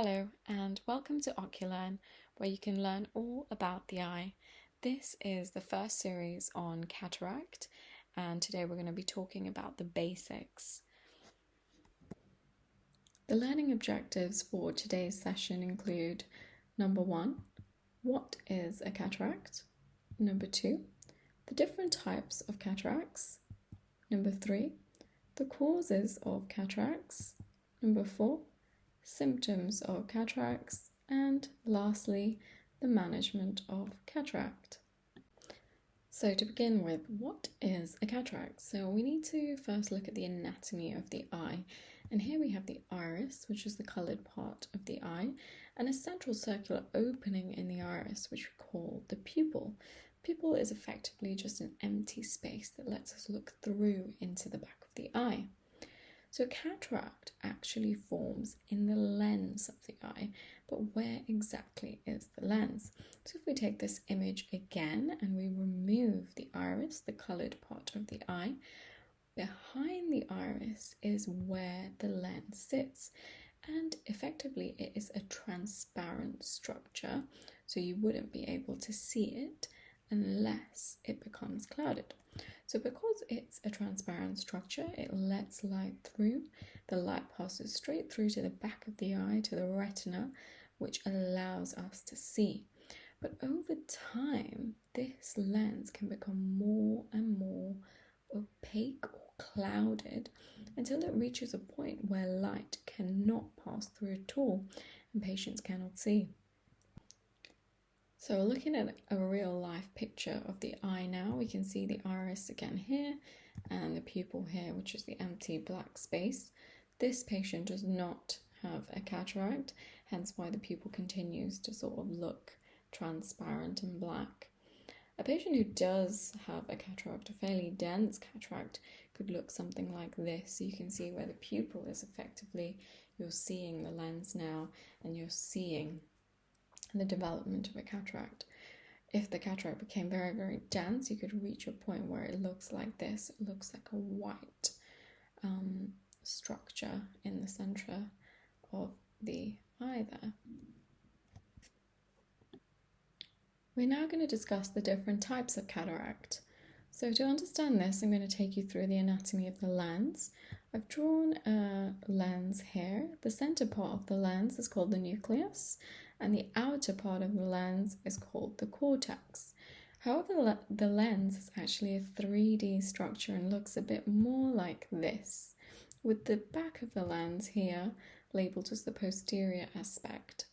Hello and welcome to Oculearn, where you can learn all about the eye. This is the first series on cataract, and today we're going to be talking about the basics. The learning objectives for today's session include: number 1, what is a cataract? Number 2, the different types of cataracts. Number 3, the causes of cataracts. Number 4, symptoms of cataracts, and lastly, the management of cataract. So to begin with, what is a cataract? So we need to first look at the anatomy of the eye, and here we have the iris, which is the coloured part of the eye, and a central circular opening in the iris, which we call the pupil. Pupil is effectively just an empty space that lets us look through into the back of the eye. So cataract actually forms in the lens of the eye, but where exactly is the lens? So if we take this image again and we remove the iris, the coloured part of the eye, behind the iris is where the lens sits, and effectively it is a transparent structure, so you wouldn't be able to see it unless it becomes clouded. So because it's a transparent structure, it lets light through. The light passes straight through to the back of the eye, to the retina, which allows us to see. But over time, this lens can become more and more opaque or clouded until it reaches a point where light cannot pass through at all and patients cannot see. So looking at a real life picture of the eye now, we can see the iris again here and the pupil here, which is the empty black space. This patient does not have a cataract, hence why the pupil continues to sort of look transparent and black. A patient who does have a cataract, a fairly dense cataract, could look something like this. So you can see where the pupil is effectively, you're seeing the lens now and you're seeing the development of a cataract. If the cataract became very, very dense, you could reach a point where it looks like this. It looks like a white structure in the center of the eye there. We're now going to discuss the different types of cataract. So to understand this, I'm going to take you through the anatomy of the lens. I've drawn a lens here. The center part of the lens is called the nucleus, and the outer part of the lens is called the cortex. However, the lens is actually a 3D structure and looks a bit more like this, with the back of the lens here labeled as the posterior aspect.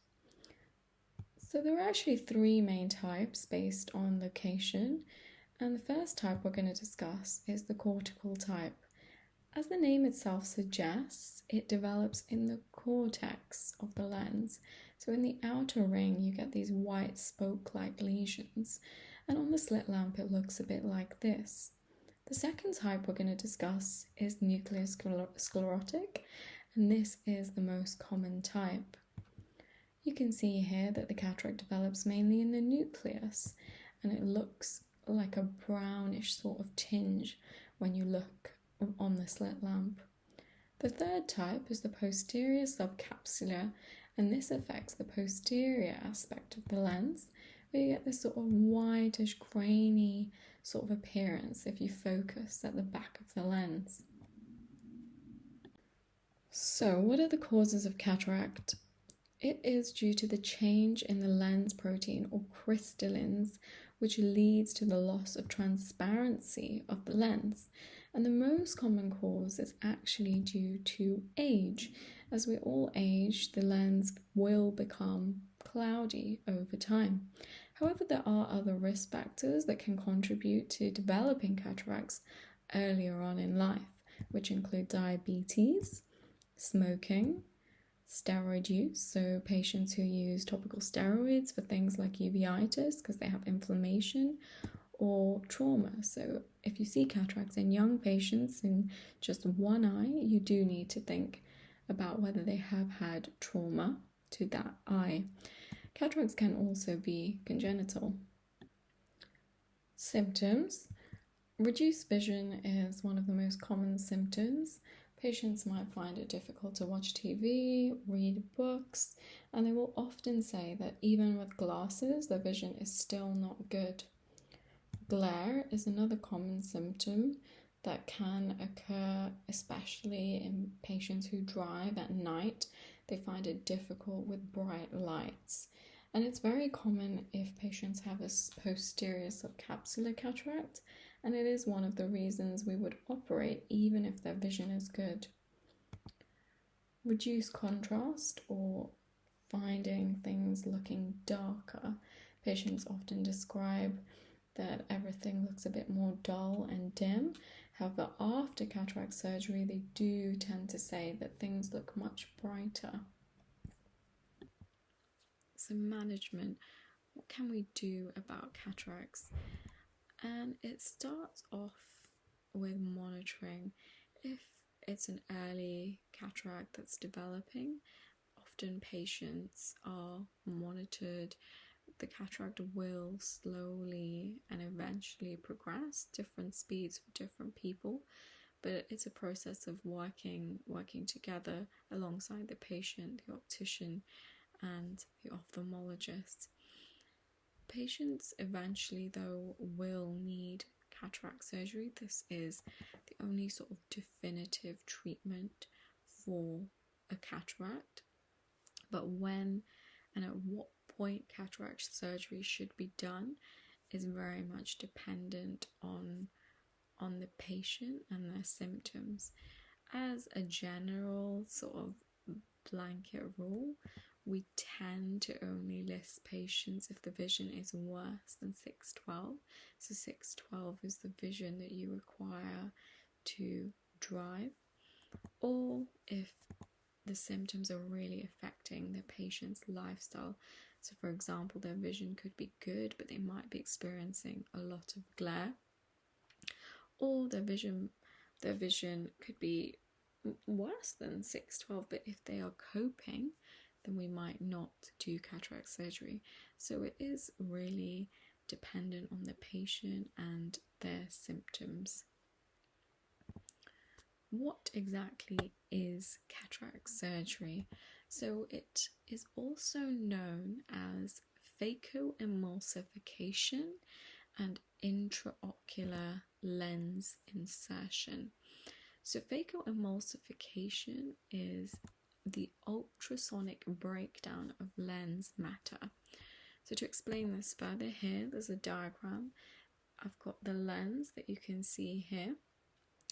So there are actually 3 main types based on location, and the first type we're going to discuss is the cortical type. As the name itself suggests, it develops in the cortex of the lens. So in the outer ring, you get these white spoke-like lesions, and on the slit lamp, it looks a bit like this. The second type we're going to discuss is nucleus sclerotic, and this is the most common type. You can see here that the cataract develops mainly in the nucleus, and it looks like a brownish sort of tinge when you look on the slit lamp. The third type is the posterior subcapsular, and this affects the posterior aspect of the lens, where you get this sort of whitish, grainy sort of appearance if you focus at the back of the lens. So what are the causes of cataract? It is due to the change in the lens protein or crystallins, which leads to the loss of transparency of the lens. And the most common cause is actually due to age. As we all age, the lens will become cloudy over time. However, there are other risk factors that can contribute to developing cataracts earlier on in life, which include diabetes, smoking, steroid use, so patients who use topical steroids for things like uveitis because they have inflammation, or trauma. So if you see cataracts in young patients in just one eye, you do need to think about whether they have had trauma to that eye. Cataracts can also be congenital. Symptoms. Reduced vision is one of the most common symptoms. Patients might find it difficult to watch TV, read books, and they will often say that even with glasses, their vision is still not good. Glare is another common symptom that can occur, especially in patients who drive at night. They find it difficult with bright lights. And it's very common if patients have a posterior subcapsular cataract, and it is one of the reasons we would operate even if their vision is good. Reduced contrast or finding things looking darker. Patients often describe that everything looks a bit more dull and dim. However, after cataract surgery, they do tend to say that things look much brighter. So management, what can we do about cataracts? And it starts off with monitoring. If it's an early cataract that's developing, often patients are monitored. The cataract will slowly and eventually progress, different speeds for different people, but it's a process of working together alongside the patient, the optician, and the ophthalmologist. Patients eventually, though, will need cataract surgery. This is the only sort of definitive treatment for a cataract. But when and at what point cataract surgery should be done is very much dependent on the patient and their symptoms. As a general sort of blanket rule, we tend to only list patients if the vision is worse than 612. So 612 is the vision that you require to drive, or if the symptoms are really affecting the patient's lifestyle. So for example, their vision could be good, but they might be experiencing a lot of glare, or their vision could be worse than 612, but if they are coping, then we might not do cataract surgery. So it is really dependent on the patient and their symptoms. What exactly is cataract surgery? So it is also known as phacoemulsification and intraocular lens insertion. So phacoemulsification is the ultrasonic breakdown of lens matter. So to explain this further, here there's a diagram. I've got the lens that you can see here,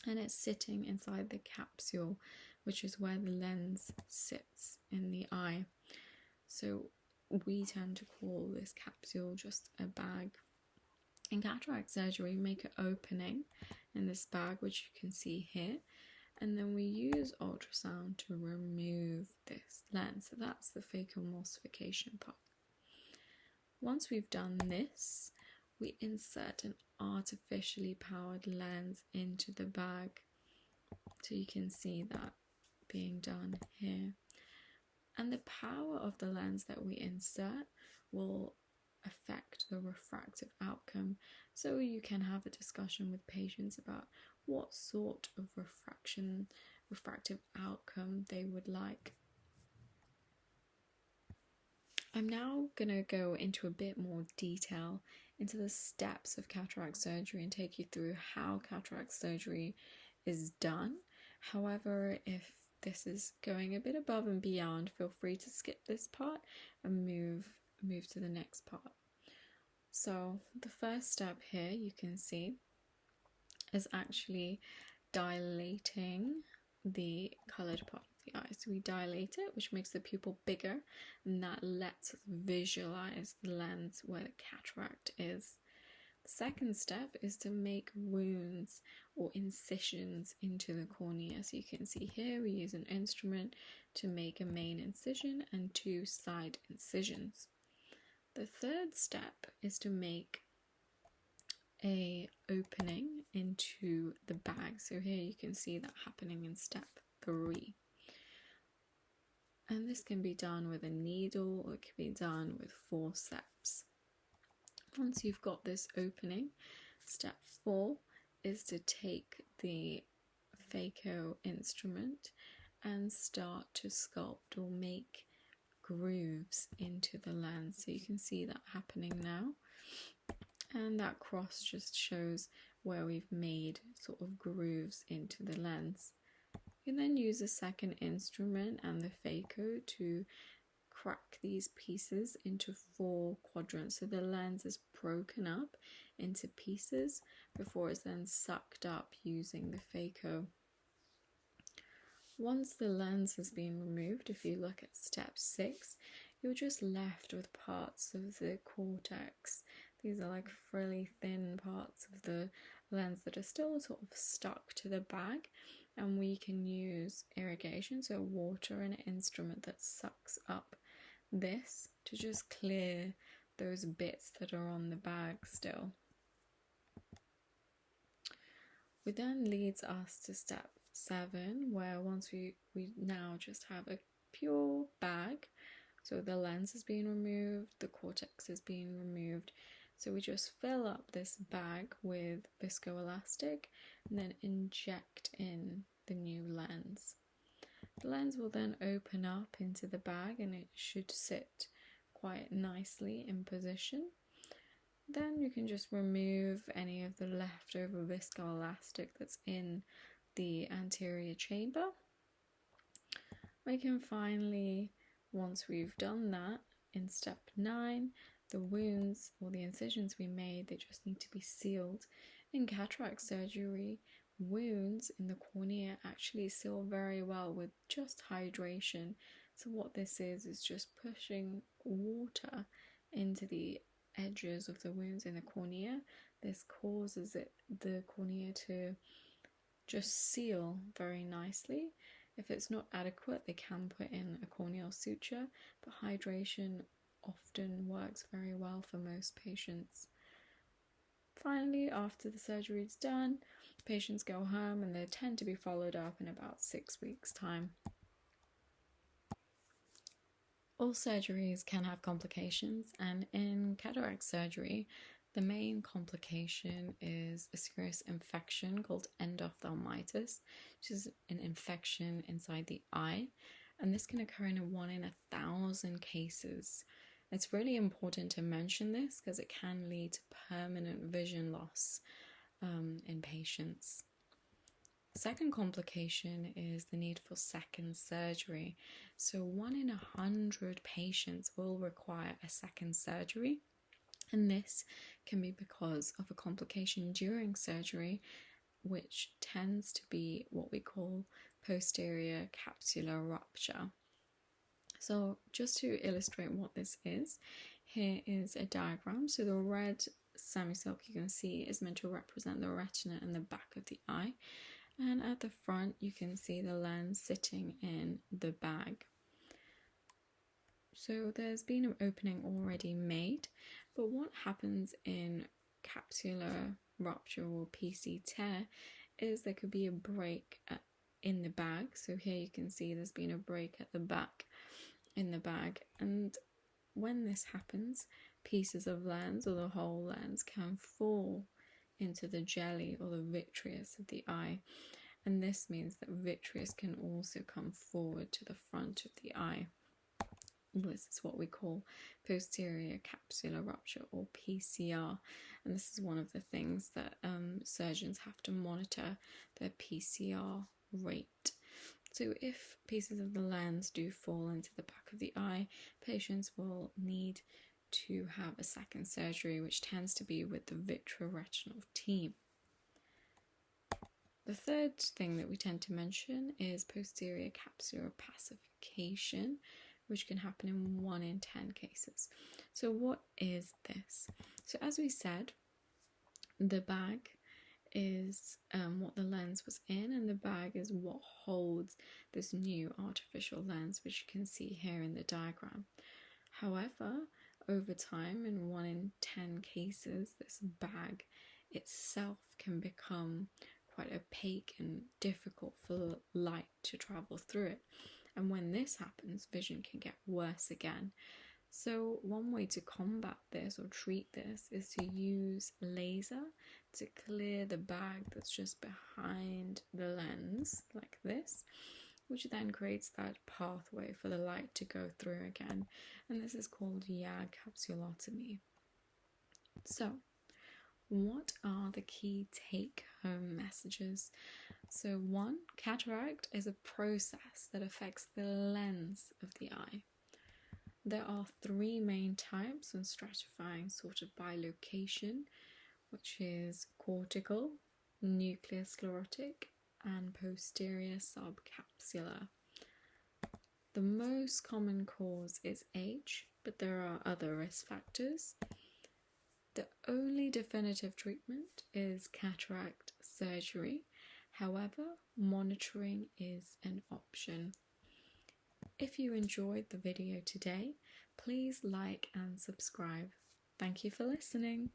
and it's sitting inside the capsule, which is where the lens sits in the eye. So we tend to call this capsule just a bag. In cataract surgery, we make an opening in this bag, which you can see here, and then we use ultrasound to remove this lens. So that's the phacoemulsification part. Once we've done this, we insert an artificially powered lens into the bag. So you can see that being done here. And the power of the lens that we insert will affect the refractive outcome. So you can have a discussion with patients about what sort of refractive outcome they would like. I'm now going to go into a bit more detail into the steps of cataract surgery and take you through how cataract surgery is done. However, if this is going a bit above and beyond, feel free to skip this part and move to the next part. So the first step here, you can see, is actually dilating the coloured part of the eye. So we dilate it, which makes the pupil bigger, and that lets us visualize the lens where the cataract is. The second step is to make wounds or incisions into the cornea. So you can see here we use an instrument to make a main incision and 2 side incisions. The third step is to make a opening into the bag. So here you can see that happening in step 3. And this can be done with a needle, or it can be done with forceps. Once you've got this opening, step 4 is to take the phaco instrument and start to sculpt or make grooves into the lens. So you can see that happening now. And that cross just shows where we've made sort of grooves into the lens. You can then use a second instrument and the phaco to crack these pieces into 4 quadrants. So the lens is broken up into pieces before it's then sucked up using the phaco. Once the lens has been removed, if you look at step 6, you're just left with parts of the cortex. These are like frilly thin parts of the lens that are still sort of stuck to the bag, and we can use irrigation, so water and an instrument that sucks up this to just clear those bits that are on the bag still. Which then leads us to step 7, where once we now just have a pure bag, so the lens is being removed, the cortex is being removed, so we just fill up this bag with viscoelastic and then inject in the new lens. The lens will then open up into the bag and it should sit quite nicely in position. Then you can just remove any of the leftover viscoelastic that's in the anterior chamber. We can finally, once we've done that, in step 9, the wounds or the incisions we made, they just need to be sealed. In cataract surgery, wounds in the cornea actually seal very well with just hydration. So what this is just pushing water into the edges of the wounds in the cornea. This causes the cornea to just seal very nicely. If it's not adequate, they can put in a corneal suture, but hydration often works very well for most patients. Finally, after the surgery is done, patients go home and they tend to be followed up in about 6 weeks' time. All surgeries can have complications, and in cataract surgery, the main complication is a serious infection called endophthalmitis, which is an infection inside the eye, and this can occur in 1 in 1,000 cases. It's really important to mention this because it can lead to permanent vision loss in patients. Second complication is the need for second surgery. So 1 in 100 patients will require a second surgery, and this can be because of a complication during surgery, which tends to be what we call posterior capsular rupture. So just to illustrate what this is, here is a diagram. So the red semicircle you can see is meant to represent the retina and the back of the eye. And at the front, you can see the lens sitting in the bag. So there's been an opening already made, but what happens in capsular rupture or PC tear is there could be a break in the bag. So here you can see there's been a break at the back in the bag, and when this happens, pieces of lens or the whole lens can fall into the jelly or the vitreous of the eye, and this means that vitreous can also come forward to the front of the eye. This is what we call posterior capsular rupture or PCR, and this is one of the things that surgeons have to monitor their PCR rate. So if pieces of the lens do fall into the back of the eye, patients will need to have a second surgery, which tends to be with the vitreoretinal team. The third thing that we tend to mention is posterior capsular opacification, which can happen in 1 in 10 cases. So what is this? So as we said, the bag is what the lens was in, and the bag is what holds this new artificial lens, which you can see here in the diagram. However, over time, in 1 in 10 cases, this bag itself can become quite opaque and difficult for light to travel through it. And when this happens, vision can get worse again. So one way to combat this or treat this is to use laser to clear the bag that's just behind the lens, like this, which then creates that pathway for the light to go through again. And this is called YAG capsulotomy. So, what are the key take-home messages? So 1, cataract is a process that affects the lens of the eye. There are 3 main types when stratifying sort of by location, which is cortical, nuclear sclerotic, and posterior subcapsular. The most common cause is age, but there are other risk factors. The only definitive treatment is cataract surgery. However, monitoring is an option. If you enjoyed the video today, please like and subscribe. Thank you for listening.